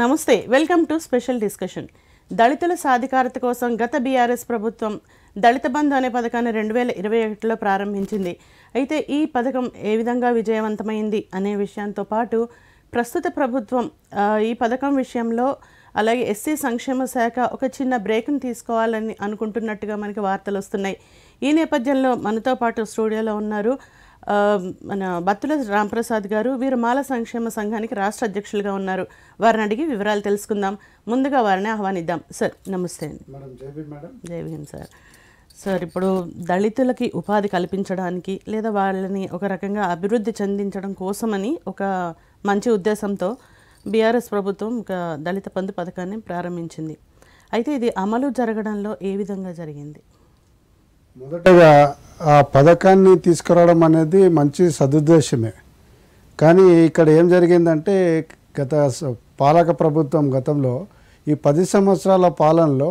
నమస్తే, welcome to special discussion. దళితుల సాధికారత కోసం గత బీఆర్ఎస్ ప్రభుత్వం దళిత బంధు అనే పథకాన్ని 2021లో ప్రారంభించింది. అయితే ఈ పథకం ఏ విధంగా విజయవంతమైంది అనే విషయంతో పాటు ప్రస్తుత ప్రభుత్వం ఈ పథకం విషయంలో అలాగే ఎస్సీ సంక్షేమ శాఖ ఒక చిన్న బ్రేక్ను తీసుకోవాలని అనుకుంటున్నట్టుగా మనకి వార్తలు వస్తున్నాయి. ఈ నేపథ్యంలో మనతో పాటు స్టూడియోలో ఉన్నారు మన బత్తుల రాంప్రసాద్ గారు. వీరు మాల సంక్షేమ సంఘానికి రాష్ట్ర అధ్యక్షులుగా ఉన్నారు. వారిని అడిగి వివరాలు తెలుసుకుందాం. ముందుగా వారిని ఆహ్వానిద్దాం. సార్ నమస్తే అండి. జై భీమ్ సార్. సార్, ఇప్పుడు దళితులకి ఉపాధి కల్పించడానికి లేదా వాళ్ళని ఒక రకంగా అభివృద్ధి చెందించడం కోసమని ఒక మంచి ఉద్దేశంతో బీఆర్ఎస్ ప్రభుత్వం ఒక దళిత బంధు పథకాన్ని ప్రారంభించింది. అయితే ఇది అమలు జరగడంలో ఏ విధంగా జరిగింది? మొదటగా ఆ పథకాన్ని తీసుకురావడం అనేది మంచి సదుద్దేశమే. కానీ ఇక్కడ ఏం జరిగిందంటే గత పాలక ప్రభుత్వం గతంలో ఈ 10 సంవత్సరాల పాలనలో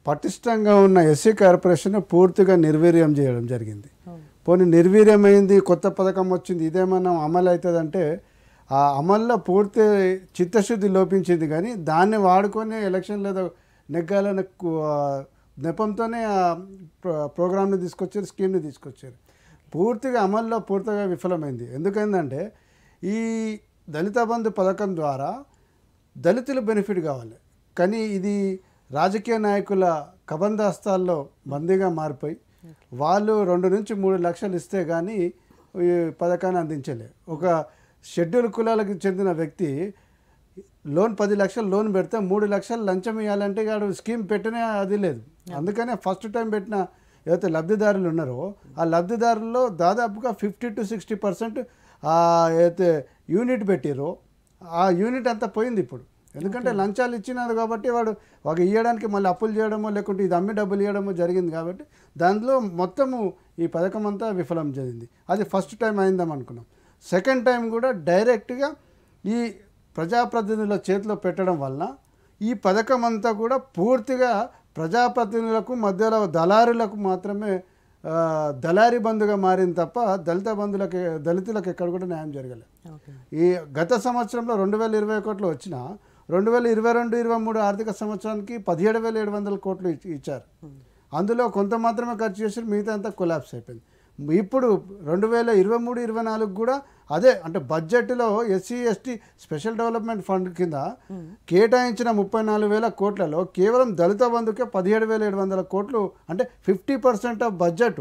పటిష్టంగా ఉన్న ఎస్సీ కార్పొరేషన్ పూర్తిగా నిర్వీర్యం చేయడం జరిగింది. పోనీ నిర్వీర్యమైంది, కొత్త పథకం వచ్చింది, ఇదేమన్నా అమలు అవుతుందంటే ఆ అమల్లో పూర్తి చిత్తశుద్ధి లోపించింది. కానీ దాన్ని వాడుకొని ఎలక్షన్ లేదా నెగ్గాలని నెపంతోనే ఆ ప్రోగ్రామ్ని తీసుకొచ్చారు, స్కీమ్ని తీసుకొచ్చారు. పూర్తిగా అమల్లో పూర్తిగా విఫలమైంది. ఎందుకంటే ఈ దళిత బంధు పథకం ద్వారా దళితులు బెనిఫిట్ కావాలి, కానీ ఇది రాజకీయ నాయకుల కబందాస్తాల్లో బందీగా మారిపోయి వాళ్ళు 2 నుంచి 3 లక్షలు ఇస్తే కానీ ఈ పథకాన్ని అందించలే. ఒక షెడ్యూల్ కులాలకు చెందిన వ్యక్తి లోన్ 10 లక్షలు లోన్ పెడితే 3 లక్షలు లంచం ఇవ్వాలంటే వాడు స్కీమ్ పెట్టినే అది లేదు. అందుకనే ఫస్ట్ టైం పెట్టిన ఏదైతే లబ్ధిదారులు ఉన్నారో ఆ లబ్ధిదారుల్లో దాదాపుగా 50 to 60% ఏదైతే యూనిట్ పెట్టిరో ఆ యూనిట్ అంతా పోయింది ఇప్పుడు. ఎందుకంటే లంచాలు ఇచ్చినారు కాబట్టి వాడు ఒక ఇవ్వడానికి మళ్ళీ అప్పులు చేయడమో లేకుంటే ఇది అమ్మి డబ్బులు ఇవ్వడమో జరిగింది. కాబట్టి దాంట్లో మొత్తము ఈ పథకం అంతా విఫలం జరిగింది. అది ఫస్ట్ టైం అయిందాం అనుకున్నాం. సెకండ్ టైం కూడా డైరెక్ట్గా ఈ ప్రజాప్రతినిధుల చేతిలో పెట్టడం వలన ఈ పథకం అంతా కూడా పూర్తిగా ప్రజాప్రతినిధులకు మధ్యలో దళారులకు మాత్రమే దళారీ బంధుగా మారింది తప్ప దళితులకు ఎక్కడ కూడా న్యాయం జరగలేదు. ఈ గత సంవత్సరంలో 2021లో వచ్చిన 2022-23 ఆర్థిక సంవత్సరానికి 17,700 కోట్లు ఇచ్చారు. అందులో కొంత మాత్రమే ఖర్చు చేసి మిగతా అంతా కొలాప్స్ అయిపోయింది. ఇప్పుడు 2023-24 కూడా అదే అంటే బడ్జెట్లో SC ST special development fund కింద కేటాయించిన 34,000 కోట్లలో కేవలం దళిత బంధుకే 17,700 కోట్లు, అంటే 50% ఆఫ్ బడ్జెట్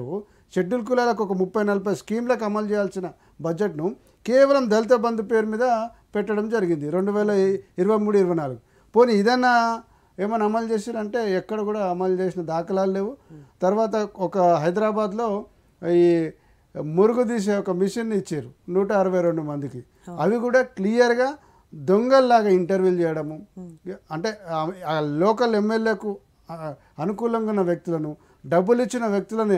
షెడ్యూల్ కులాలకు ఒక 30-40 స్కీమ్లకు అమలు చేయాల్సిన బడ్జెట్ను కేవలం దళిత బంధు పేరు మీద పెట్టడం జరిగింది 2023-24. పోనీ ఇదన్నా ఏమైనా అమలు చేశారంటే ఎక్కడ కూడా అమలు చేసిన దాఖలాలు లేవు. తర్వాత ఒక హైదరాబాద్లో ఈ మురుగు తీసే ఒక మిషన్ ఇచ్చారు 162 మందికి. అవి కూడా క్లియర్గా దొంగల్లాగా ఇంటర్వ్యూలు చేయడము, అంటే ఆ లోకల్ ఎమ్మెల్యేకు అనుకూలంగా ఉన్న వ్యక్తులను, డబ్బులు ఇచ్చిన వ్యక్తులను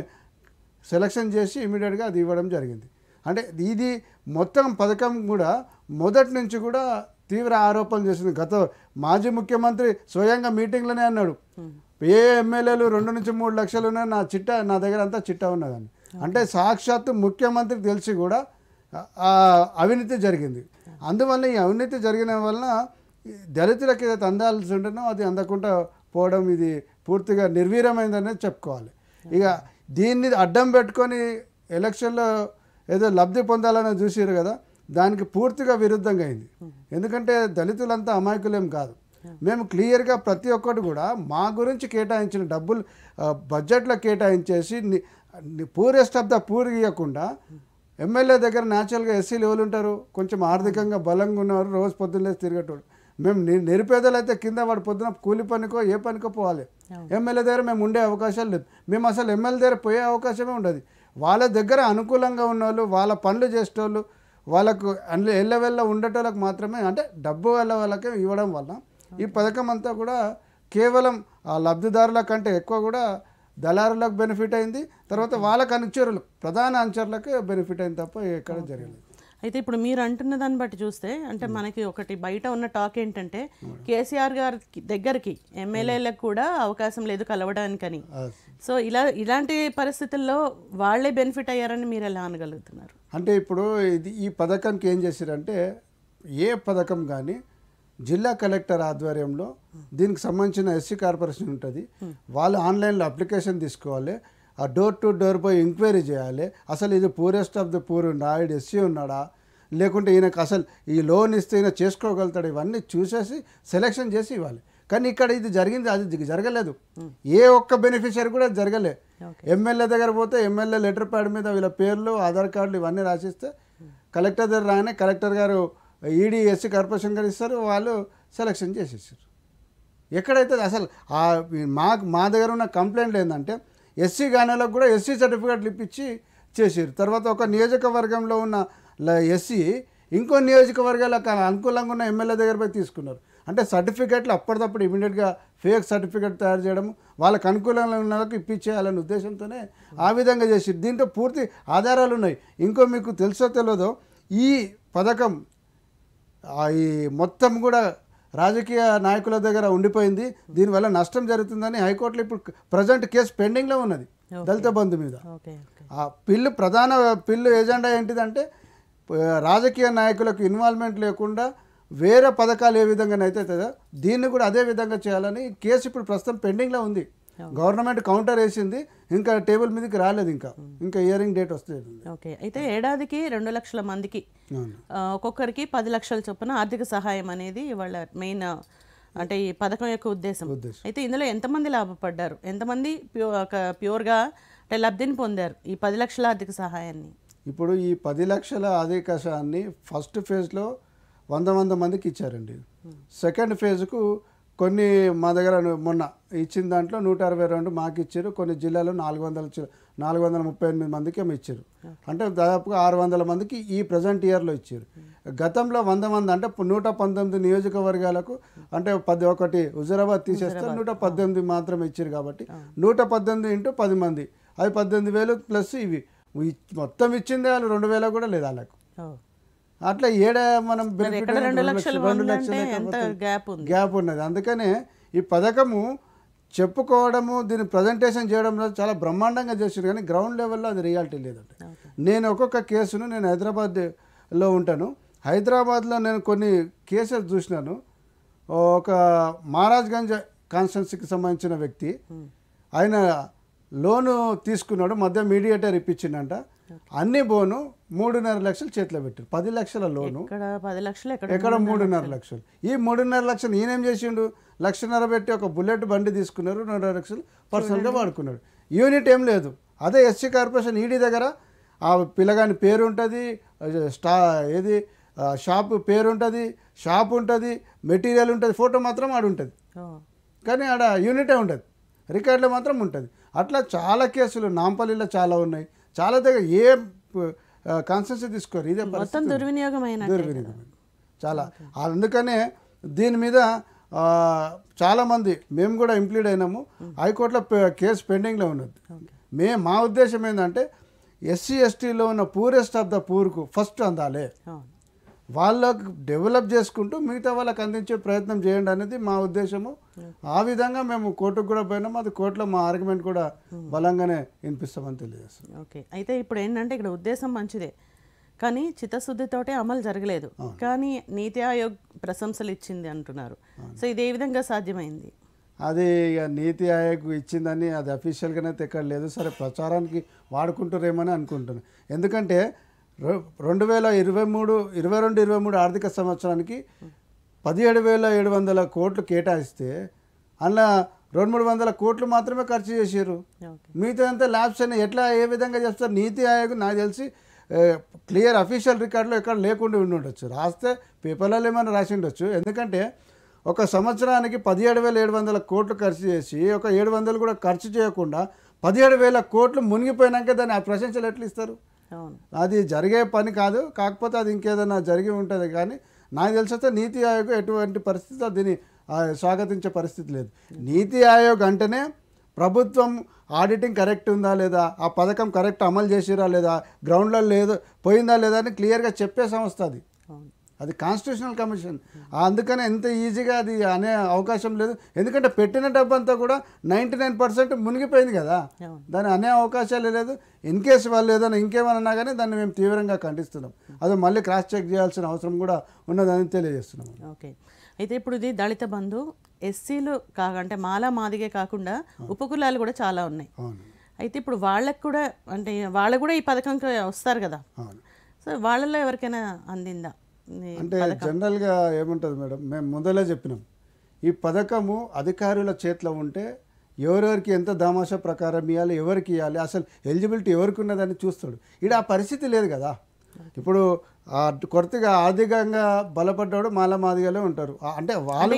సెలక్షన్ చేసి ఇమీడియట్గా అది ఇవ్వడం జరిగింది. అంటే ఇది మొత్తం పథకం కూడా మొదటి నుంచి కూడా తీవ్ర ఆరోపణలు చేసింది. గత మాజీ ముఖ్యమంత్రి స్వయంగా మీటింగ్లోనే అన్నాడు, ఏ ఎమ్మెల్యేలు 2 నుంచి 3 లక్షలు ఉన్నాయి, నా దగ్గర అంతా చిట్టా ఉన్నదని. అంటే సాక్షాత్తు ముఖ్యమంత్రికి తెలిసి కూడా అవినీతి జరిగింది. అందువల్ల ఈ అవినీతి జరిగిన వలన దళితులకి ఏదైతే అందాల్సి ఉంటుందో అది అందకుండా పోవడం ఇది పూర్తిగా నిర్వీర్యమైందనేది చెప్పుకోవాలి. ఇక దీన్ని అడ్డం పెట్టుకొని ఎలక్షన్లో ఏదో లబ్ధి పొందాలని చూసారు కదా, దానికి పూర్తిగా విరుద్ధంగా అయింది. ఎందుకంటే దళితులంతా అమాయకులేం కాదు. మేము క్లియర్గా ప్రతి ఒక్కటి కూడా మా గురించి కేటాయించిన డబ్బులు బడ్జెట్లో కేటాయించేసి పూరెస్ట్ ఆఫ్ ద పూర్ ఇవ్వకుండా ఎమ్మెల్యే దగ్గర న్యాచురల్గా ఎస్సీలు ఎవరు ఉంటారు, కొంచెం ఆర్థికంగా బలంగా ఉన్నవారు, రోజు పొద్దున్నే తిరిగేటోడు. మేము నిరుపేదలు అయితే కింద వాడు పొద్దున కూలి పనికో ఏ పనికో పోవాలి. ఎమ్మెల్యే దగ్గర మేము ఉండే అవకాశాలు లేదు. మేము అసలు ఎమ్మెల్యే దగ్గర పోయే అవకాశమే ఉండదు. వాళ్ళ దగ్గర అనుకూలంగా ఉన్నవాళ్ళు, వాళ్ళ పనులు చేసేటోళ్ళు, వాళ్ళకు ఎల్లవెల్ల ఉండేటోళ్ళకి మాత్రమే, అంటే డబ్బు వల్ల వాళ్ళకే ఇవ్వడం వల్ల ఈ పథకం అంతా కూడా కేవలం ఆ లబ్ధిదారుల కంటే ఎక్కువ కూడా దళారులకు బెనిఫిట్ అయింది. తర్వాత వాళ్ళకు అనుచరులు, ప్రధాన అనుచరులకు బెనిఫిట్ అయింది తప్ప ఎక్కడ జరగలేదు. అయితే ఇప్పుడు మీరు అంటున్న దాన్ని బట్టి చూస్తే అంటే మనకి ఒకటి బయట ఉన్న టాక్ ఏంటంటే కేసీఆర్ గారి దగ్గరికి ఎమ్మెల్యేలకు కూడా అవకాశం లేదు కలవడానికని. సో ఇలాంటి పరిస్థితుల్లో వాళ్ళే బెనిఫిట్ అయ్యారని మీరు ఎలా అనగలుగుతున్నారు? అంటే ఇప్పుడు ఈ పథకానికి ఏం చేశారంటే ఏ పథకం కానీ జిల్లా కలెక్టర్ ఆధ్వర్యంలో దీనికి సంబంధించిన ఎస్సీ కార్పొరేషన్ ఉంటుంది, వాళ్ళు ఆన్లైన్లో అప్లికేషన్ తీసుకోవాలి, ఆ డోర్ టు డోర్ పోయి ఎంక్వైరీ చేయాలి, అసలు ఇది పూరెస్ట్ ఆఫ్ ద పూర్ ఉండా, ఈడు ఎస్సీ ఉన్నాడా, లేకుంటే ఈయనకు అసలు ఈ లోన్ ఇస్తే ఈయన చేసుకోగలుగుతాడు, ఇవన్నీ చూసేసి సెలెక్షన్ చేసి ఇవ్వాలి. కానీ ఇక్కడ ఇది జరిగింది, అది జరగలేదు. ఏ ఒక్క బెనిఫిషియరీ కూడా జరగలే. ఎమ్మెల్యే దగ్గర పోతే ఎమ్మెల్యే లెటర్ ప్యాడ్ మీద వీళ్ళ పేర్లు, ఆధార్ కార్డులు ఇవన్నీ రాసిస్తే కలెక్టర్ దగ్గర రాగానే కలెక్టర్ గారు ఈడీ ఎస్సీ కార్పొరేషన్ గారు ఇస్తారు, వాళ్ళు సెలెక్షన్ చేసేసారు. ఎక్కడైతే అసలు మా దగ్గర ఉన్న కంప్లైంట్లు ఏంటంటే ఎస్సీ గానేలకు కూడా ఎస్సీ సర్టిఫికేట్లు ఇప్పించి చేసారు. తర్వాత ఒక నియోజకవర్గంలో ఉన్న ఎస్సీ ఇంకో నియోజకవర్గాలకు అనుకూలంగా ఉన్న ఎమ్మెల్యే దగ్గర పోయి తీసుకున్నారు. అంటే సర్టిఫికేట్లు అప్పటికప్పుడు ఇమీడియట్గా ఫేక్ సర్టిఫికేట్ తయారు చేయడము, వాళ్ళకు అనుకూలంగా ఉన్న వాళ్ళకి ఇప్పించేయాలనే ఉద్దేశంతోనే ఆ విధంగా చేసి దీంట్లో పూర్తి ఆధారాలు ఉన్నాయి. ఇంకో మీకు తెలుసో తెలియదో ఈ పథకం ఈ మొత్తం కూడా రాజకీయ నాయకుల దగ్గర ఉండిపోయింది, దీనివల్ల నష్టం జరుగుతుందని హైకోర్టులో ఇప్పుడు ప్రజెంట్ కేసు పెండింగ్లో ఉన్నది దళిత బంధు మీద. ఆ ప్రధాన పిల్లు ఎజెండా ఏంటిదంటే రాజకీయ నాయకులకు ఇన్వాల్వ్మెంట్ లేకుండా వేరే పథకాలు ఏ విధంగానైతే దీన్ని కూడా అదే విధంగా చేయాలని కేసు ఇప్పుడు ప్రస్తుతం పెండింగ్లో ఉంది. గవర్నమెంట్ కౌంటర్ వేసింది, ఇంకా టేబుల్ మీదకి రాలేదు, ఇంకా హియరింగ్ డేట్ వస్తుంది. ఓకే, అయితే ఏడాదికి 2 లక్షల మందికి ఒక్కొక్కరికి 10 లక్షల చొప్పున ఆర్థిక సహాయం అనేది వాళ్ళ మెయిన్ అంటే ఈ పథకం యొక్క ఉద్దేశం. అయితే ఇందులో ఎంతమంది లాభపడ్డారు, ఎంతమంది ప్యూర్గా అంటే లబ్ధిని పొందారు ఈ 10 లక్షల ఆర్థిక సహాయాన్ని? ఇప్పుడు ఈ 10 లక్షల ఆర్థిక సహాయాన్ని ఫస్ట్ ఫేజ్లో 100 మందికి ఇచ్చారండి. సెకండ్ ఫేజ్కు కొన్ని మా దగ్గర మొన్న ఇచ్చిన దాంట్లో 162 మాకు ఇచ్చారు, కొన్ని జిల్లాలో 438 మందికి ఏమో ఇచ్చారు. అంటే దాదాపుగా 600 మందికి ఈ ప్రజెంట్ ఇయర్లో ఇచ్చారు. గతంలో 100 మంది అంటే 119 నియోజకవర్గాలకు అంటే 11 హుజరాబాద్ తీసేస్తే 118 మాత్రమే ఇచ్చారు. కాబట్టి 118 ఇంటూ 10 మంది అది 18,000 ప్లస్ ఇవి మొత్తం ఇచ్చింది వాళ్ళు 2,000 కూడా లేదు వాళ్ళకు. అట్లా మనం 2 లక్షల గ్యాప్ ఉన్నది. అందుకనే ఈ పథకము చెప్పుకోవడము, దీన్ని ప్రజెంటేషన్ చేయడంలో చాలా బ్రహ్మాండంగా చేసారు, కానీ గ్రౌండ్ లెవెల్లో అది రియాలిటీ లేదండి. నేను ఒక్కొక్క కేసును నేను హైదరాబాద్లో ఉంటాను, హైదరాబాద్లో నేను కొన్ని కేసెస్ చూసినాను. ఒక మహారాజ్గంజ్ కాన్స్టిట్యున్సీకి సంబంధించిన వ్యక్తి, ఆయన లోను తీసుకున్నాడు, మధ్య మీడియేటర్ ఇప్పించిండంట, అన్ని బోను 3.5 లక్షలు చేతిలో పెట్టారు. 10 లక్షల లోను ఎక్కడ 3.5 లక్షలు. ఈ 3.5 లక్షలు ఈయనేం చేసిండు, 1.5 లక్షలు పెట్టి ఒక బుల్లెట్ బండి తీసుకున్నారు, 2.5 లక్షలు పర్సనల్గా వాడుకున్నాడు. యూనిట్ ఏం లేదు. అదే ఎస్సీ కార్పొరేషన్ ఈడీ దగ్గర ఆ పిల్లగాని పేరు ఉంటుంది, షాపు పేరు ఉంటుంది, షాప్ ఉంటుంది, మెటీరియల్ ఉంటుంది, ఫోటో మాత్రం ఆడ ఉంటుంది, కానీ ఆడ యూనిటే ఉంటుంది, రికార్డులో మాత్రం ఉంటుంది. అట్లా చాలా కేసులు నాంపల్లిలో చాలా ఉన్నాయి, చాలా దగ్గర ఏ కాన్స్టిట్యున్సీ తీసుకోరు, ఇదే దుర్వినియోగమైన చాలా. అందుకనే దీని మీద చాలామంది మేము కూడా ఇంప్లీడ్ అయినాము, హైకోర్టులో కేసు పెండింగ్లో ఉన్నది. మా ఉద్దేశం ఏంటంటే ఎస్సీ ఎస్టీలో ఉన్న పూరెస్ట్ ఆఫ్ ద పూర్కు ఫస్ట్ అందాలి, వాళ్ళకు డెవలప్ చేసుకుంటూ మిగతా వాళ్ళకి అందించే ప్రయత్నం చేయండి అనేది మా ఉద్దేశము. ఆ విధంగా మేము కోర్టుకు కూడా పోయినాము, అది కోర్టులో మా ఆర్గ్యుమెంట్ కూడా బలంగానే వినిపిస్తామని తెలియజేస్తాం. ఓకే, అయితే ఇప్పుడు ఏంటంటే ఇక్కడ ఉద్దేశం మంచిదే, కానీ చిత్తశుద్ధితోటే అమలు జరగలేదు, కానీ నీతి ఆయోగ్ ప్రశంసలు ఇచ్చింది అంటున్నారు. సో ఇది ఏ విధంగా సాధ్యమైంది? అది ఇక నీతి ఆయోగ్ ఇచ్చిందని అది అఫీషియల్గానైతే ఎక్కడ లేదు. సరే ప్రచారానికి వాడుకుంటారేమని అనుకుంటున్నాను. ఎందుకంటే 2022-23 ఆర్థిక సంవత్సరానికి 17,700 కోట్లు కేటాయిస్తే అందులో 200-300 కోట్లు మాత్రమే ఖర్చు చేశారు. మిగతా అంతా ల్యాబ్స్ అని ఎట్లా ఏ విధంగా చేస్తారు? నీతి ఆయోగ్ నాకు తెలిసి క్లియర్ అఫీషియల్ రికార్డులో ఎక్కడ లేకుండా ఉండి ఉండొచ్చు, రాస్తే పేపర్లలో ఏమైనా రాసి ఉండొచ్చు. ఎందుకంటే ఒక సంవత్సరానికి 17,700 కోట్లు ఖర్చు చేసి ఒక 700 కూడా ఖర్చు చేయకుండా 17,000 కోట్లు మునిగిపోయినాక దాన్ని ఆ ప్రశంసలు ఎట్లా ఇస్తారు? అది జరిగే పని కాదు. కాకపోతే అది ఇంకేదైనా జరిగి ఉంటుంది, కానీ నాకు తెలిసితే నీతి ఆయోగ్ ఎటువంటి పరిస్థితి దీన్ని స్వాగతించే పరిస్థితి లేదు. నీతి ఆయోగ్ అంటేనే ప్రభుత్వం ఆడిటింగ్ కరెక్ట్ ఉందా లేదా, ఆ పథకం కరెక్ట్ అమలు చేసిరా లేదా, గ్రౌండ్లో లేదు పోయిందా లేదా అని క్లియర్గా చెప్పే సంస్థ అది. అది కాన్స్టిట్యూషనల్ కమిషన్. అందుకనే ఎంత ఈజీగా అది అనే అవకాశం లేదు. ఎందుకంటే పెట్టిన డబ్బు అంతా కూడా 99% మునిగిపోయింది కదా, దాన్ని అనే అవకాశాలే లేదు. ఇన్ కేసు వాళ్ళు ఏదైనా ఇంకేమన్నా కానీ దాన్ని మేము తీవ్రంగా ఖండిస్తున్నాం. అది మళ్ళీ క్రాస్ చెక్ చేయాల్సిన అవసరం కూడా ఉన్నదని తెలియజేస్తున్నాం. ఓకే, అయితే ఇప్పుడు ఇది దళిత బంధు ఎస్సీలు అంటే మాలా మాదిగే కాకుండా ఉపకులాలు కూడా చాలా ఉన్నాయి. అవును అయితే ఇప్పుడు వాళ్ళకు కూడా అంటే వాళ్ళు కూడా ఈ పథకంకి వస్తారు కదా, అవును. సో వాళ్ళలో ఎవరికైనా అందిందా? అంటే జనరల్గా ఏముంటుంది మేడం, మేము ముందలే చెప్పినాం, ఈ పథకము అధికారుల చేతిలో ఉంటే ఎవరెవరికి ఎంత దామాషా ప్రకారం ఇవ్వాలి, ఎవరికి ఇవ్వాలి, అసలు ఎలిజిబిలిటీ ఎవరికి ఉన్నదని చూస్తాడు. ఇక్కడ ఆ పరిస్థితి లేదు కదా. ఇప్పుడు కొద్దిగా ఆర్థికంగా బలపడ్డాడు మాలా మాదిగలే ఉంటారు. అంటే వాళ్ళు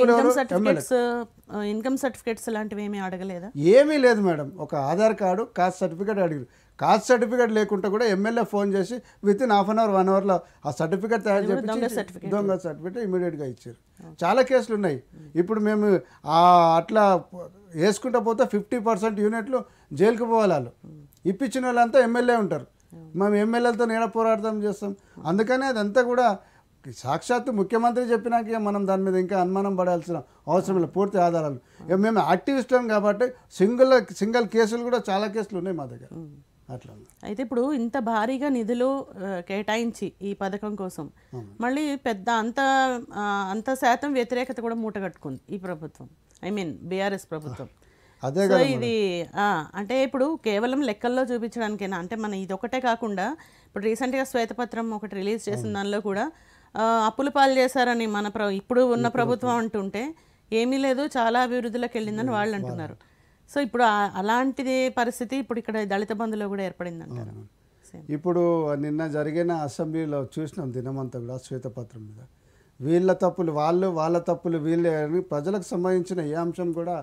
ఇన్కమ్ సర్టిఫికేట్స్ లాంటివి ఏమీ అడగలేదా? ఏమీ లేదు మేడం. ఒక ఆధార్ కార్డు, కాస్ట్ సర్టిఫికేట్ అడిగారు. కాస్ట్ సర్టిఫికేట్ లేకుండా కూడా ఎమ్మెల్యే ఫోన్ చేసి within half an hour 1 అవర్లో ఆ సర్టిఫికేట్ తయారు చేసి దొంగ సర్టిఫికేట్ ఇమీడియట్గా ఇచ్చారు. చాలా కేసులు ఉన్నాయి. ఇప్పుడు మేము అట్లా వేసుకుంటూ పోతే 50% యూనిట్లు జైలుకు పోవాలి. వాళ్ళు ఇప్పించిన వాళ్ళంతా ఎమ్మెల్యే ఉంటారు. మేము ఎమ్మెల్యేలతో నేడ పోరాటం చేస్తాం. అందుకనే అదంతా కూడా సాక్షాత్తు ముఖ్యమంత్రి చెప్పినాక మనం దాని మీద ఇంకా అనుమానం పడాల్సిన అవసరం లేదు. పూర్తి ఆధారాలు మేము యాక్టివిస్టులం కాబట్టి సింగిల్ కేసులు కూడా చాలా కేసులు ఉన్నాయి మా దగ్గర. అట్లా అయితే ఇప్పుడు ఇంత భారీగా నిధులు కేటాయించి ఈ పథకం కోసం మళ్ళీ పెద్ద అంత శాతం వ్యతిరేకత కూడా మూటగట్టుకుంది ఈ ప్రభుత్వం, బీఆర్ఎస్ ప్రభుత్వం. అదే సో ఇది అంటే ఇప్పుడు కేవలం లెక్కల్లో చూపించడానికైనా, అంటే మన ఇది ఒకటే కాకుండా ఇప్పుడు రీసెంట్గా శ్వేతపత్రం ఒకటి రిలీజ్ చేసిన దానిలో కూడా అప్పుల పాలు చేశారని ఇప్పుడు ఉన్న ప్రభుత్వం అంటుంటే ఏమీ లేదు, చాలా అభివృద్ధిలోకి వెళ్ళిందని వాళ్ళు అంటున్నారు. సో ఇప్పుడు అలాంటిది పరిస్థితి ఇప్పుడు ఇక్కడ దళిత బంధులో కూడా ఏర్పడింది అంటారు. ఇప్పుడు నిన్న జరిగిన అసెంబ్లీలో చూసినాం దినమంతా కూడా శ్వేతపత్రం మీద వీళ్ళ తప్పులు వాళ్ళ తప్పులు వీళ్ళే అని ప్రజలకు సంబంధించిన ఏ అంశం కూడా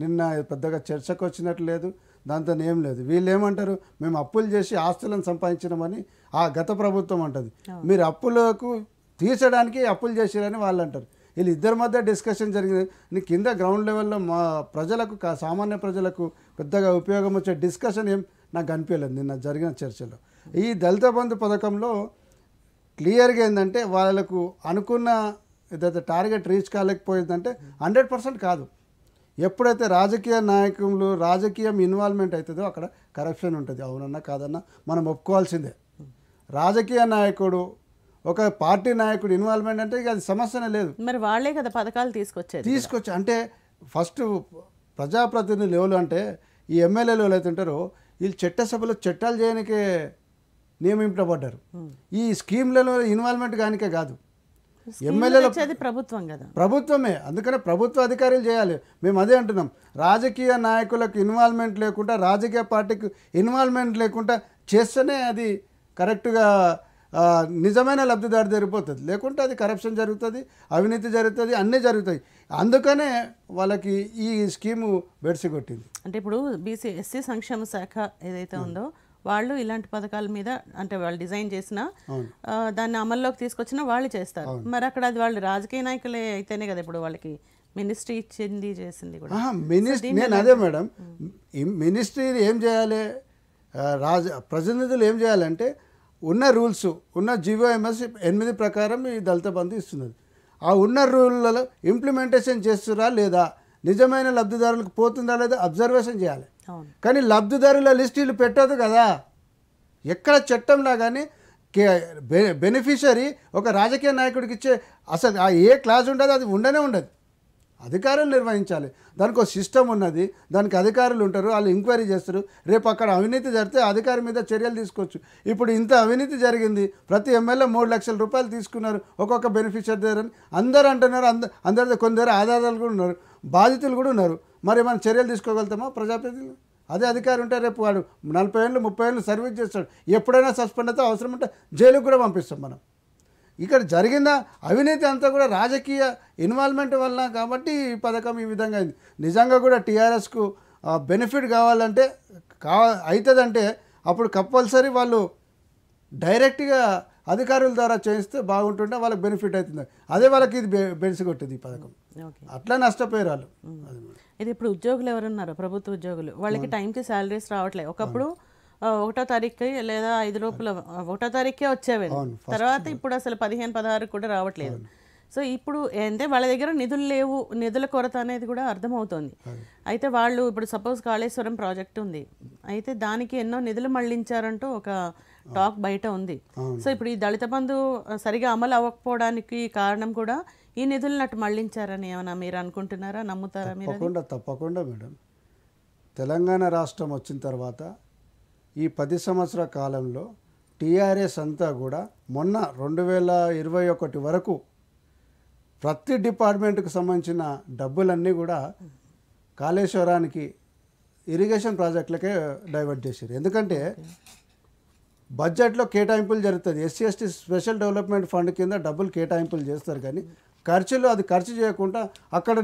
నిన్న పెద్దగా చర్చకు వచ్చినట్టు లేదు. దాంతో ఏం లేదు. వీళ్ళు ఏమంటారు, మేము అప్పులు చేసి ఆస్తులను సంపాదించినామని ఆ గత ప్రభుత్వం అంటది. మీరు అప్పులకు తీర్చడానికి అప్పులు చేసారని వాళ్ళు అంటారు. వీళ్ళు ఇద్దరి మధ్య డిస్కషన్ జరిగింది. కింద గ్రౌండ్ లెవెల్లో మా ప్రజలకు సామాన్య ప్రజలకు పెద్దగా ఉపయోగం వచ్చే డిస్కషన్ ఏం నాకు అనిపించలేదు నిన్న జరిగిన చర్చలో. ఈ దళిత బంధు పథకంలో క్లియర్గా ఏంటంటే వాళ్ళకు అనుకున్న ఏదైతే టార్గెట్ రీచ్ కాలేకపోయిందంటే 100% కాదు. ఎప్పుడైతే రాజకీయ నాయకులు రాజకీయం ఇన్వాల్వ్మెంట్ అవుతుందో అక్కడ కరప్షన్ ఉంటుంది. అవునన్నా కాదన్నా మనం ఒప్పుకోవాల్సిందే. రాజకీయ నాయకుడు ఒక పార్టీ నాయకుడు ఇన్వాల్వ్మెంట్ అంటే ఇక అది సమస్యనే లేదు. మరి వాళ్ళే కదా పథకాలు తీసుకొచ్చి అంటే ఫస్ట్ ప్రజాప్రతినిధులు ఎవరు అంటే ఈ ఎమ్మెల్యేలు ఎవరైతే ఉంటారో వీళ్ళు చట్టసభలో చట్టాలు చేయడానికే నియమింపబడ్డారు. ఈ స్కీమ్లలో ఇన్వాల్వ్మెంట్ కానికే కాదు. ఎమ్మెల్యేలు ప్రభుత్వం కదా, ప్రభుత్వమే. అందుకనే ప్రభుత్వ అధికారులు చేయాలి. మేము అదే అంటున్నాం. రాజకీయ నాయకులకు ఇన్వాల్వ్మెంట్ లేకుండా, రాజకీయ పార్టీకి ఇన్వాల్వ్మెంట్ లేకుండా చేస్తేనే అది కరెక్ట్గా నిజమైన లబ్ధిదారు జరిగిపోతుంది. లేకుంటే అది కరప్షన్ జరుగుతుంది, అవినీతి జరుగుతుంది, అన్నీ జరుగుతాయి. అందుకనే వాళ్ళకి ఈ స్కీము బెడిసి కొట్టింది. అంటే ఇప్పుడు ఎస్సీ సంక్షేమ శాఖ ఏదైతే ఉందో వాళ్ళు ఇలాంటి పథకాల మీద అంటే వాళ్ళు డిజైన్ చేసిన దాన్ని అమల్లోకి తీసుకొచ్చినా వాళ్ళు చేస్తారు. మరి అక్కడ అది వాళ్ళు రాజకీయ నాయకులే అయితేనే కదా ఇప్పుడు వాళ్ళకి మినిస్ట్రీ ఇచ్చింది చేసింది కూడా. నేను అదే మేడం, మినిస్ట్రీ ఏం చేయాలి, ప్రతినిధులు ఏం చేయాలంటే ఉన్న రూల్స్ ఉన్న GOMS 8 ప్రకారం ఈ దళిత బంధు ఇస్తున్నది. ఆ ఉన్న రూళ్ళలో ఇంప్లిమెంటేషన్ చేస్తురా లేదా, నిజమైన లబ్ధిదారులకు పోతుందా లేదా అబ్జర్వేషన్ చేయాలి. కానీ లబ్ధిదారుల లిస్ట్ వీళ్ళు పెట్టదు కదా. ఎక్కడ చట్టంలా కానీ బెనిఫిషరీ ఒక రాజకీయ నాయకుడికి ఇచ్చే అసలు ఏ క్లాజ్ ఉండదు, అది ఉండదు. అధికారులు నిర్వహించాలి. దానికి ఒక సిస్టమ్ ఉన్నది, దానికి అధికారులు ఉంటారు, వాళ్ళు ఎంక్వైరీ చేస్తారు. రేపు అక్కడ అవినీతి జరిగితే అధికారి మీద చర్యలు తీసుకోవచ్చు. ఇప్పుడు ఇంత అవినీతి జరిగింది, ప్రతి ఎమ్మెల్యే 3 లక్షల రూపాయలు తీసుకున్నారు ఒక్కొక్క బెనిఫిషియరీ దగ్గర అందరూ అంటున్నారు. అందరి కొన్ని దగ్గర ఆధారాలు కూడా ఉన్నారు, బాధితులు కూడా ఉన్నారు. మరి మనం చర్యలు తీసుకోగలుగుతామా ప్రజాప్రతినిధులు? అదే అధికారి ఉంటే రేపు వాడు 40 ఏళ్ళు 30 ఏళ్ళు సర్వీస్ చేస్తాడు, ఎప్పుడైనా సస్పెండ్ అయితే అవసరం ఉంటే జైలుకు కూడా పంపిస్తాం మనం. ఇక్కడ జరిగిన అవినీతి అంతా కూడా రాజకీయ ఇన్వాల్వ్మెంట్ వల్ల కాబట్టి ఈ పథకం ఈ విధంగా అయింది. నిజంగా కూడా టీఆర్ఎస్కు బెనిఫిట్ కావాలంటే అవుతుందంటే అప్పుడు కంపల్సరీ వాళ్ళు డైరెక్ట్గా అధికారుల ద్వారా చేయిస్తే బాగుంటుంటే వాళ్ళకి బెనిఫిట్ అవుతుంది. అదే వాళ్ళకి ఇది బెనిఫిట్ కొట్టేది ఈ పథకం. అట్లా నష్టపోయారు వాళ్ళు. ఇది ఇప్పుడు ఉద్యోగులు ఎవరున్నారు, ప్రభుత్వ ఉద్యోగులు, వాళ్ళకి టైంకి శాలరీస్ రావట్లేదు. ఒకప్పుడు 1వ తారీఖు లేదా 5 లోపల 1వ తారీఖే వచ్చేవి, తర్వాత ఇప్పుడు అసలు 15-16 కూడా రావట్లేదు. సో ఇప్పుడు అంటే వాళ్ళ దగ్గర నిధులు లేవు, నిధుల కొరత అనేది కూడా అర్థమవుతుంది. అయితే వాళ్ళు ఇప్పుడు సపోజ్ కాళేశ్వరం ప్రాజెక్ట్ ఉంది, అయితే దానికి ఎన్నో నిధులు మళ్లించారంటూ ఒక టాక్ బయట ఉంది. సో ఇప్పుడు ఈ దళిత బంధు సరిగా అమలు అవ్వకపోవడానికి కారణం కూడా ఈ నిధులను అటు మళ్లించారని ఏమైనా మీరు అనుకుంటున్నారా, నమ్ముతారా మీరు? తప్పకుండా మేడం. తెలంగాణ రాష్ట్రం వచ్చిన తర్వాత ఈ 10 సంవత్సరాల కాలంలో టీఆర్ఎస్ అంతా కూడా మొన్న 2021 వరకు ప్రతి డిపార్ట్మెంట్కి సంబంధించిన డబ్బులన్నీ కూడా కాళేశ్వరానికి ఇరిగేషన్ ప్రాజెక్టులకే డైవర్ట్ చేశారు. ఎందుకంటే బడ్జెట్లో కేటాయింపులు జరుగుతుంది, SC ST special development fund కింద డబ్బులు కేటాయింపులు చేస్తారు, కానీ ఖర్చు చేయకుండా అక్కడ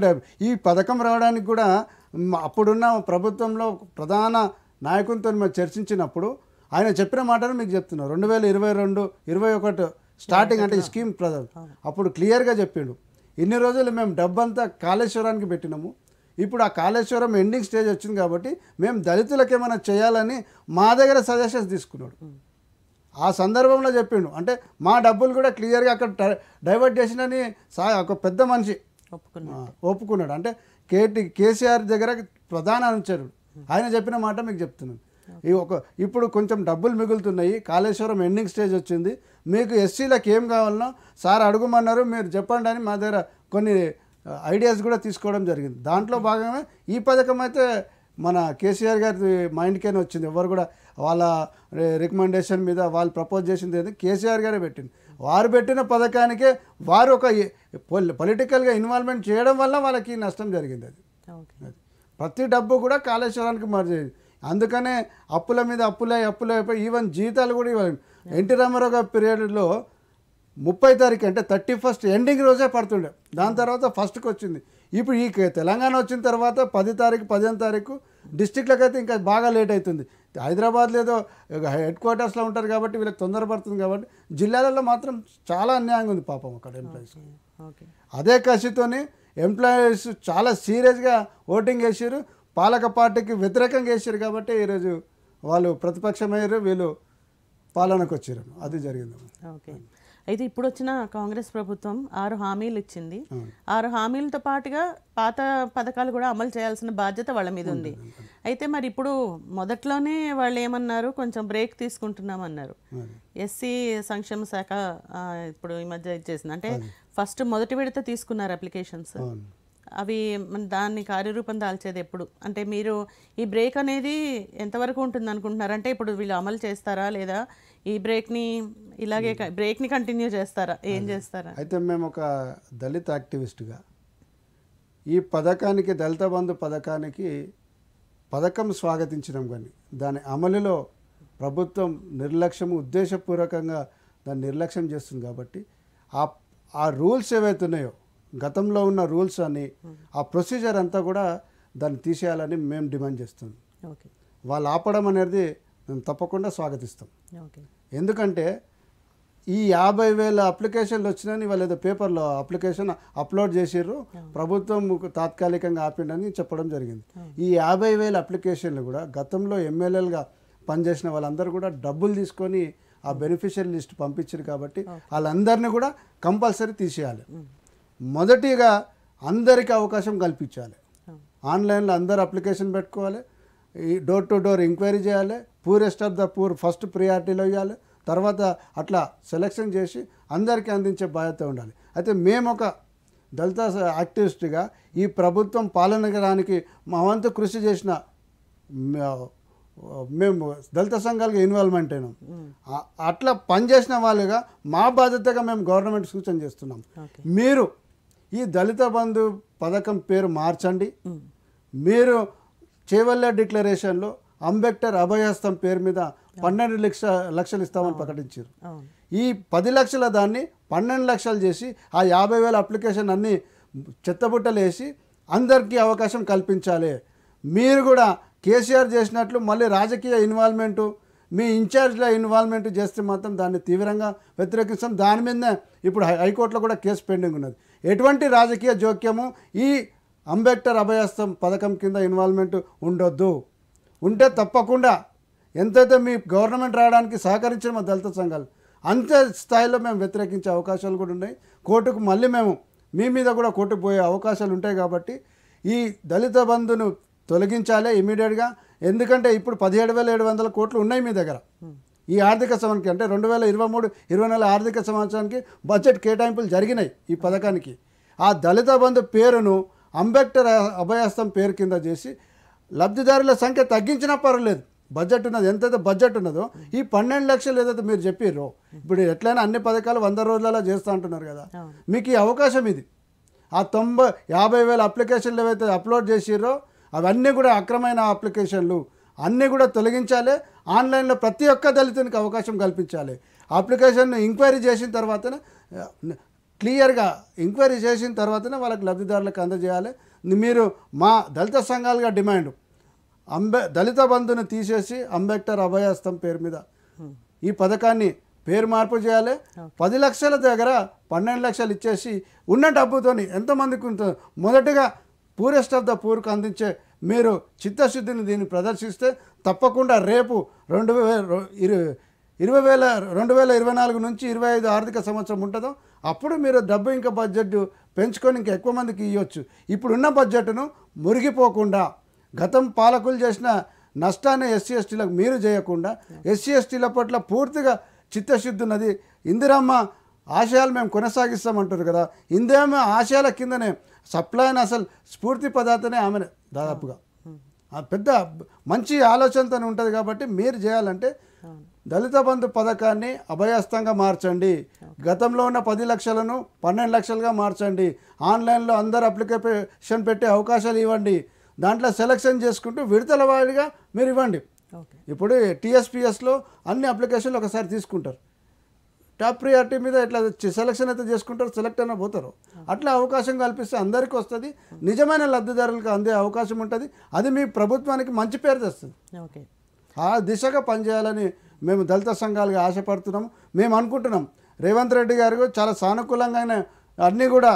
ఈ పథకం రావడానికి కూడా అప్పుడున్న ప్రభుత్వంలో ప్రధాన నాయకులతో మేము చర్చించినప్పుడు ఆయన చెప్పిన మాటలు మీకు చెప్తున్నాను. 2022-21 స్టార్టింగ్ అంటే ఈ స్కీమ్ అప్పుడు క్లియర్గా చెప్పిండు, ఇన్ని రోజులు మేము డబ్బంతా కాళేశ్వరానికి పెట్టినాము, ఇప్పుడు ఆ కాళేశ్వరం ఎండింగ్ స్టేజ్ వచ్చింది కాబట్టి మేము దళితులకు ఏమైనా చేయాలని మా దగ్గర సజెషన్స్ తీసుకున్నాడు. ఆ సందర్భంలో చెప్పిండు, అంటే మా డబ్బులు కూడా క్లియర్గా అక్కడ డైవర్ట్ చేసినని ఒక పెద్ద మనిషి ఒప్పుకున్నాడు. అంటే కేసీఆర్ దగ్గర ప్రధాన అనుచరుడు, ఆయన చెప్పిన మాట మీకు చెప్తున్నాను. ఇప్పుడు కొంచెం డబ్బులు మిగులుతున్నాయి, కాళేశ్వరం ఎండింగ్ స్టేజ్ వచ్చింది, మీకు ఎస్సీలకు ఏం కావాలనో సార్ అడుగుమన్నారు, మీరు చెప్పండి అని మా దగ్గర కొన్ని ఐడియాస్ కూడా తీసుకోవడం జరిగింది. దాంట్లో భాగమే ఈ పథకం అయితే మన కేసీఆర్ గారి మైండ్కేనే వచ్చింది. ఎవరు కూడా వాళ్ళ రికమెండేషన్ మీద వాళ్ళు ప్రపోజ్ చేసింది ఏది కేసీఆర్ గారే పెట్టింది. వారు పెట్టిన పథకానికే వారు ఒక పొలిటికల్గా ఇన్వాల్వ్మెంట్ చేయడం వల్ల వాళ్ళకి నష్టం జరిగింది. అది ప్రతి డబ్బు కూడా కాళేశ్వరానికి మార్చేది. అందుకనే అప్పుల మీద అప్పులైపోయి ఈవెన్ జీతాలు కూడా ఇవ్వాలి. ఎన్టీ రామారావు గారి పీరియడ్లో 30 తారీఖు అంటే 31st ఎండింగ్ రోజే పడుతుండే, దాని తర్వాత ఫస్ట్కి వచ్చింది. ఇప్పుడు ఈ తెలంగాణ వచ్చిన తర్వాత 10 తారీఖు 15 తారీఖు డిస్టిక్లకు అయితే ఇంకా బాగా లేట్ అవుతుంది. హైదరాబాద్లో ఏదో హెడ్ క్వార్టర్స్లో ఉంటారు కాబట్టి వీళ్ళకి తొందరపడుతుంది, కాబట్టి జిల్లాలలో మాత్రం చాలా అన్యాయంగా ఉంది పాపం అక్కడ ఎంప్లాయీస్. అదే కసితోని ఎంప్లాయీస్ చాలా సీరియస్గా ఓటింగ్ వేసారు, పాలక పార్టీకి వ్యతిరేకంగా వేసారు, కాబట్టి ఈరోజు వాళ్ళు ప్రతిపక్షమయ్యారు, వీళ్ళు పాలనకు వచ్చారు. అది జరిగింది. ఓకే, అయితే ఇప్పుడు వచ్చిన కాంగ్రెస్ ప్రభుత్వం 6 హామీలు ఇచ్చింది. 6 హామీలతో పాటుగా పాత పథకాలు కూడా అమలు చేయాల్సిన బాధ్యత వాళ్ళ మీద ఉంది. అయితే మరి ఇప్పుడు మొదట్లోనే వాళ్ళు ఏమన్నారు, కొంచెం బ్రేక్ తీసుకుంటున్నామన్నారు. ఎస్సీ సంక్షేమ శాఖ ఇప్పుడు ఈ మధ్య ఇచ్చేసింది, అంటే ఫస్ట్ మొదటి విడత తీసుకున్నారు అప్లికేషన్స్, అవి దాన్ని కార్యరూపం దాల్చేది ఎప్పుడు? అంటే మీరు ఈ బ్రేక్ అనేది ఎంతవరకు ఉంటుంది అనుకుంటున్నారు? అంటే ఇప్పుడు వీళ్ళు అమలు చేస్తారా, లేదా ఈ బ్రేక్ని కంటిన్యూ చేస్తారా, ఏం చేస్తారా? అయితే మేము ఒక దళిత యాక్టివిస్ట్గా ఈ పథకానికి, దళిత బంధు పథకం స్వాగతించినాం, కానీ దాని అమలులో ప్రభుత్వం ఉద్దేశపూర్వకంగా దాన్ని నిర్లక్ష్యం చేస్తుంది. కాబట్టి ఆ రూల్స్ ఏవైతే ఉన్నాయో, గతంలో ఉన్న రూల్స్ అని ఆ ప్రొసీజర్ అంతా కూడా దాన్ని తీసేయాలని మేము డిమాండ్ చేస్తున్నాం. వాళ్ళు ఆపడం అనేది మేము తప్పకుండా స్వాగతిస్తాం. ఎందుకంటే ఈ 50,000 అప్లికేషన్లు వచ్చినాయని వాళ్ళు ఏదో పేపర్లో అప్లికేషన్ అప్లోడ్ చేసిర్రు, ప్రభుత్వం తాత్కాలికంగా ఆపిండని చెప్పడం జరిగింది. ఈ 50,000 అప్లికేషన్లు కూడా గతంలో ఎమ్మెల్యేలుగా పనిచేసిన వాళ్ళందరూ కూడా డబ్బులు తీసుకొని ఆ బెనిఫిషియరీ లిస్ట్ పంపించారు, కాబట్టి వాళ్ళందరినీ కూడా కంపల్సరీ తీసేయాలి. మొదటిగా అందరికీ అవకాశం కల్పించాలి. ఆన్లైన్లో అందరు అప్లికేషన్ పెట్టుకోవాలి, ఈ డోర్ టు డోర్ ఎంక్వైరీ చేయాలి, purest of the poor first ప్రియారిటీలో ఇవ్వాలి, తర్వాత అట్లా సెలెక్షన్ చేసి అందరికీ అందించే బాధ్యత ఉండాలి. అయితే మేము ఒక దళిత యాక్టివిస్ట్గా ఈ ప్రభుత్వం పాలనడానికి మా వంతు కృషి చేసిన మేము దళిత సంఘాలుగా ఇన్వాల్వ్మెంట్ అయినాం. అట్లా పనిచేసిన వాళ్ళుగా మా బాధ్యతగా మేము గవర్నమెంట్ సూచన చేస్తున్నాం, మీరు ఈ దళిత బంధు పథకం పేరు మార్చండి. మీరు చేవల్ల డిక్లరేషన్లో అంబేద్కర్ అభయహస్తం పేరు మీద 12 లక్షలు ఇస్తామని ప్రకటించారు. ఈ 10 లక్షల దాన్ని 12 లక్షలు చేసి ఆ 50,000 అప్లికేషన్ అన్నీ చెత్తబుట్టలు వేసి అందరికీ అవకాశం కల్పించాలి. మీరు కూడా కేసీఆర్ చేసినట్లు మళ్ళీ రాజకీయ ఇన్వాల్వ్మెంటు, మీ ఇన్ఛార్జ్ల ఇన్వాల్వ్మెంట్ చేస్తే మాత్రం దాన్ని తీవ్రంగా వ్యతిరేకిస్తాం. దాని మీదనే ఇప్పుడు హైకోర్టులో కూడా కేసు పెండింగ్ ఉన్నది. ఎటువంటి రాజకీయ జోక్యము ఈ అంబేద్కర్ అభయహస్తం పథకం కింద ఇన్వాల్వ్మెంట్ ఉండొద్దు. ఉంటే తప్పకుండా ఎంతైతే మీ గవర్నమెంట్ రావడానికి సహకరించిన మా దళిత సంఘాలు అంతే స్థాయిలో మేము వ్యతిరేకించే అవకాశాలు కూడా ఉన్నాయి. కోర్టుకు మళ్ళీ మేము మీ మీద కూడా కోర్టుకు పోయే అవకాశాలు ఉంటాయి. కాబట్టి ఈ దళిత బంధును తొలగించాలి ఇమీడియట్గా. ఎందుకంటే ఇప్పుడు 17,700 కోట్లు ఉన్నాయి మీ దగ్గర. ఈ ఆర్థిక సంవత్సరానికి అంటే 2023-24 ఆర్థిక సంవత్సరానికి బడ్జెట్ కేటాయింపులు జరిగినాయి ఈ పథకానికి. ఆ దళిత బంధు పేరును అంబేద్కర్ అభయహస్తం పేరు కింద చేసి లబ్ధిదారుల సంఖ్య తగ్గించినా పర్వాలేదు. బడ్జెట్ ఉన్నది ఎంతైతే బడ్జెట్ ఉన్నదో ఈ 12 లక్షలు ఏదైతే మీరు చెప్పారో ఇప్పుడు ఎట్లయినా అన్ని పథకాలు 100 రోజులలో చేస్తూ అంటున్నారు కదా, మీకు ఈ అవకాశం ఇది. ఆ 50,000 అప్లికేషన్లు ఏవైతే అప్లోడ్ చేసిర్రో అవన్నీ కూడా అక్రమైన అప్లికేషన్లు అన్నీ కూడా తొలగించాలి. ఆన్లైన్లో ప్రతి ఒక్క దళితునికి అవకాశం కల్పించాలి. అప్లికేషన్ ఎంక్వైరీ చేసిన తర్వాతనే క్లియర్గా ఎంక్వైరీ చేసిన తర్వాతనే వాళ్ళకి లబ్ధిదారులకు అందజేయాలి. మీరు మా దళిత సంఘాలుగా డిమాండ్ దళిత బంధుని తీసేసి అంబేద్కర్ అభయహస్తం పేరు మీద ఈ పథకాన్ని పేరు మార్పు చేయాలి. 10 లక్షల దగ్గర 12 లక్షలు ఇచ్చేసి ఉన్న డబ్బుతోని ఎంతమందికి ఉంటుంది మొదటగా పూరెస్ట్ ఆఫ్ ద పూర్కు అందించే మీరు చిత్తశుద్ధిని దీన్ని ప్రదర్శిస్తే తప్పకుండా రేపు 2024 నుంచి 25 ఆర్థిక సంవత్సరం ఉంటుందో అప్పుడు మీరు డబ్బు ఇంకా బడ్జెట్ పెంచుకొని ఇంకా ఎక్కువ మందికి ఇవ్వచ్చు. ఇప్పుడున్న బడ్జెట్ను మురిగిపోకుండా గతం పాలకులు చేసిన నష్టాన్ని ఎస్సీ ఎస్టీలకు మీరు చేయకుండా ఎస్సీ ఎస్టీల పట్ల పూర్తిగా చిత్తశుద్ధి ఉన్నది. ఇందిరమ్మ ఆశయాలు మేము కొనసాగిస్తామంటారు కదా, ఇందిరమ్మ ఆశయాల కిందనే సప్లైన్ అసలు స్ఫూర్తి పదార్థనే ఆమె దాదాపుగా పెద్ద మంచి ఆలోచనతో ఉంటుంది. కాబట్టి మీరు చేయాలంటే దళిత బంధు పథకాన్ని అభయహస్తంగా మార్చండి. గతంలో ఉన్న 10 లక్షలను 12 లక్షలుగా మార్చండి. ఆన్లైన్లో అందరు అప్లికేషన్ పెట్టే అవకాశాలు ఇవ్వండి. దాంట్లో సెలక్షన్ చేసుకుంటూ విడతల వారీగా మీరు ఇవ్వండి. ఇప్పుడు టీఎస్పీఎస్లో అన్ని అప్లికేషన్లు ఒకసారి తీసుకుంటారు, టాప్ ప్రియారిటీ మీద ఇట్లా సెలక్షన్ అయితే చేసుకుంటారు, సెలెక్ట్ అయినా పోతారు. అట్లా అవకాశం కల్పిస్తే అందరికీ వస్తుంది, నిజమైన లబ్ధిదారులకు అందే అవకాశం ఉంటుంది. అది మీ ప్రభుత్వానికి మంచి పేరు తెస్తుంది. ఆ దిశగా పనిచేయాలని మేము దళిత సంఘాలుగా ఆశపడుతున్నాము. మేము అనుకుంటున్నాం రేవంత్ రెడ్డి గారు చాలా సానుకూలంగానే అన్నీ కూడా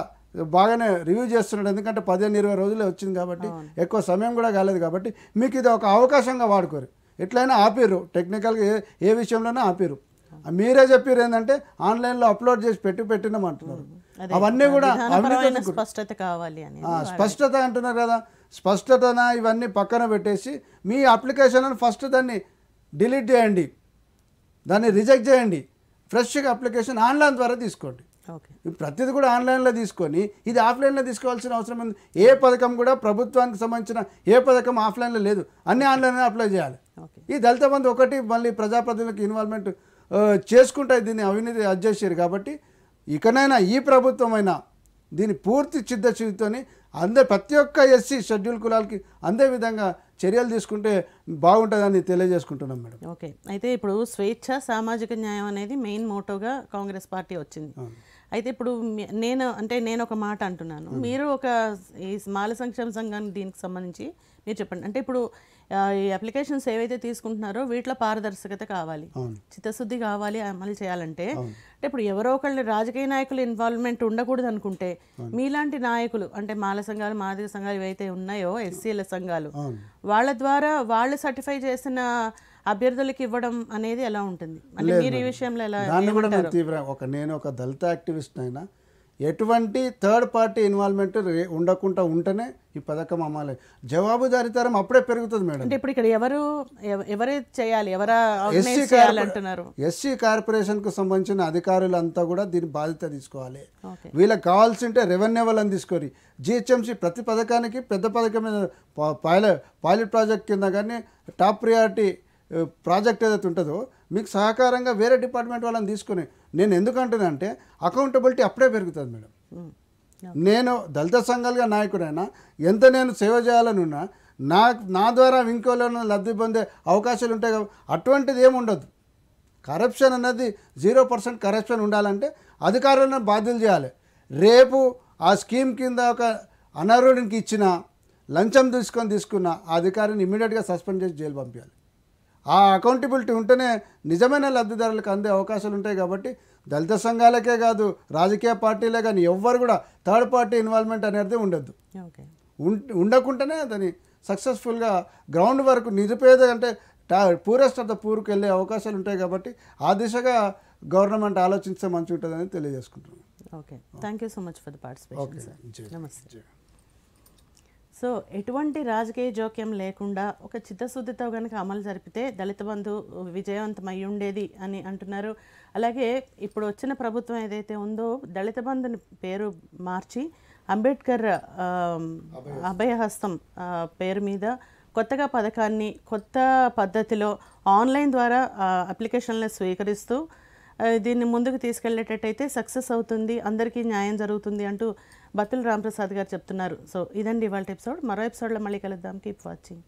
బాగానే రివ్యూ చేస్తున్నాడు. ఎందుకంటే 15-20 రోజులే వచ్చింది కాబట్టి ఎక్కువ సమయం కూడా కాలేదు. కాబట్టి మీకు ఇది ఒక అవకాశంగా వాడుకోరు. ఎట్లయినా ఆపిరు, టెక్నికల్గా ఏ విషయంలోనే ఆపిరు. మీరే చెప్పారు ఏంటంటే ఆన్లైన్లో అప్లోడ్ చేసి పెట్టినామంటున్నారు. అవన్నీ కూడా స్పష్టత కావాలి అని స్పష్టత అంటున్నారు కదా, స్పష్టతన ఇవన్నీ పక్కన పెట్టేసి మీ అప్లికేషన్ ఫస్ట్ దాన్ని డిలీట్ చేయండి, దాన్ని రిజెక్ట్ చేయండి. ఫ్రెష్గా అప్లికేషన్ ఆన్లైన్ ద్వారా తీసుకోండి. ప్రతిది కూడా ఆన్లైన్లో తీసుకొని ఇది ఆఫ్లైన్లో తీసుకోవాల్సిన అవసరం ఉంది. ఏ పథకం కూడా ప్రభుత్వానికి సంబంధించిన ఏ పథకం ఆఫ్లైన్లో లేదు, అన్నీ ఆన్లైన్లో అప్లై చేయాలి. ఈ దళిత బంధు ఒకటి మళ్ళీ ప్రజాప్రతినిధులకు ఇన్వాల్వ్మెంట్ చేసుకుంటే దీన్ని అవినీతి అడ్జేసారు. కాబట్టి ఇకనైనా ఈ ప్రభుత్వమైనా దీన్ని పూర్తి చిత్తశుద్ధితోని ప్రతి ఒక్క ఎస్సీ షెడ్యూల్ కులాలకి అందే విధంగా చర్యలు తీసుకుంటే బాగుంటుందని తెలియజేసుకుంటున్నాం మేడం. ఓకే, అయితే ఇప్పుడు స్వేచ్ఛ సామాజిక న్యాయం అనేది మెయిన్ మోటోగా కాంగ్రెస్ పార్టీ వచ్చింది. అయితే ఇప్పుడు నేను ఒక మాట అంటున్నాను, మీరు ఒక ఈ మాల సంక్షేమ సంఘానికి దీనికి సంబంధించి మీరు చెప్పండి. అంటే ఇప్పుడు ఈ అప్లికేషన్స్ ఏవైతే తీసుకుంటున్నారో వీటిలో పారదర్శకత కావాలి, చిత్తశుద్ధి కావాలి అమలు చేయాలంటే. అంటే ఇప్పుడు ఎవరో ఒకళ్ళు రాజకీయ నాయకులు ఇన్వాల్వ్మెంట్ ఉండకూడదు అనుకుంటే మీలాంటి నాయకులు అంటే మాల సంఘాలు మాదిగ సంఘాలు ఏవైతే ఉన్నాయో ఎస్సీల సంఘాలు వాళ్ళ ద్వారా వాళ్ళు సర్టిఫై చేసిన అభ్యర్థులకు ఇవ్వడం అనేది ఎలా ఉంటుంది? అంటే మీరు ఈ విషయంలో ఎలా? నేను ఒక దళిత యాక్టివిస్ట్ అయినా ఎటువంటి థర్డ్ పార్టీ ఇన్వాల్వ్మెంట్ ఉండకుండా ఉంటేనే ఈ పథకం అమ్మాలి. జవాబుదారీతనం అప్పుడే పెరుగుతుంది మేడం. అంటే ఇప్పుడు ఇక్కడ ఎవరే చేయాలి, ఎస్సీ కార్పొరేషన్కు సంబంధించిన అధికారులంతా కూడా దీని బాధ్యత తీసుకోవాలి. వీళ్ళకి కావాల్సింటే రెవెన్యూ వాళ్ళని తీసుకోరి. జిహెచ్ఎంసీ ప్రతి పథకానికి పెద్ద పథకం మీద పైలట్ ప్రాజెక్ట్ కింద కానీ టాప్ ప్రియారిటీ ప్రాజెక్ట్ ఏదైతే ఉంటుందో మీకు సహకారంగా వేరే డిపార్ట్మెంట్ వాళ్ళని తీసుకుని నేను ఎందుకంటున్నా అంటే అకౌంటబిలిటీ అప్పుడే పెరుగుతుంది మేడం. నేను దళిత సంఘాలుగా నాయకుడైనా ఎంత నేను సేవ చేయాలని ఉన్నా నా ద్వారా ఇంకోళ్ళను లబ్ధి పొందే అవకాశాలు ఉంటాయి కదా, అటువంటిది ఏమి ఉండదు. కరప్షన్ అనేది 0% కరప్షన్ ఉండాలంటే అధికారులను బాధ్యులు చేయాలి. రేపు ఆ స్కీమ్ కింద ఒక అనర్హుడికి ఇచ్చిన లంచం తీసుకున్న ఆ అధికారిని ఇమీడియట్గా సస్పెండ్ చేసి జైలు పంపించాలి. ఆ అకౌంటబిలిటీ ఉంటేనే నిజమైన లబ్ధిదారులకు అందే అవకాశాలు ఉంటాయి. కాబట్టి దళిత సంఘాలకే కాదు రాజకీయ పార్టీలే కానీ ఎవ్వరు కూడా థర్డ్ పార్టీ ఇన్వాల్వ్మెంట్ అనేది ఉండద్దు. ఉండకుండానే దాన్ని సక్సెస్ఫుల్గా గ్రౌండ్ వరకు నిరుపేద అంటే పూరెస్ట్ ఆఫ్ ద పూర్కి వెళ్ళే అవకాశాలు ఉంటాయి. కాబట్టి ఆ దిశగా గవర్నమెంట్ ఆలోచిస్తే మంచి ఉంటుందని తెలియజేసుకుంటున్నాను. Okay, thank you so much for the participation. నమస్తే. సో ఎటువంటి రాజకీయ జోక్యం లేకుండా ఒక చిత్తశుద్ధితో కనుక అమలు జరిపితే దళిత బంధు విజయవంతం అయి ఉండేది అని అంటున్నారు. అలాగే ఇప్పుడు వచ్చిన ప్రభుత్వం ఏదైతే ఉందో దళిత బంధుని పేరు మార్చి అంబేద్కర్ అభయహస్తం పేరు మీద కొత్తగా పథకాన్ని కొత్త పద్ధతిలో ఆన్లైన్ ద్వారా అప్లికేషన్లను స్వీకరిస్తూ దీన్ని ముందుకు తీసుకెళ్లేటట్టయితే సక్సెస్ అవుతుంది, అందరికీ న్యాయం జరుగుతుంది అంటూ బత్తుల రాంప్రసాద్ గారు చెప్తున్నారు. సో ఇదండి ఇవాళ ఎపిసోడ్. మరో ఎపిసోడ్లో మళ్ళీ కలుద్దాం. Keep watching.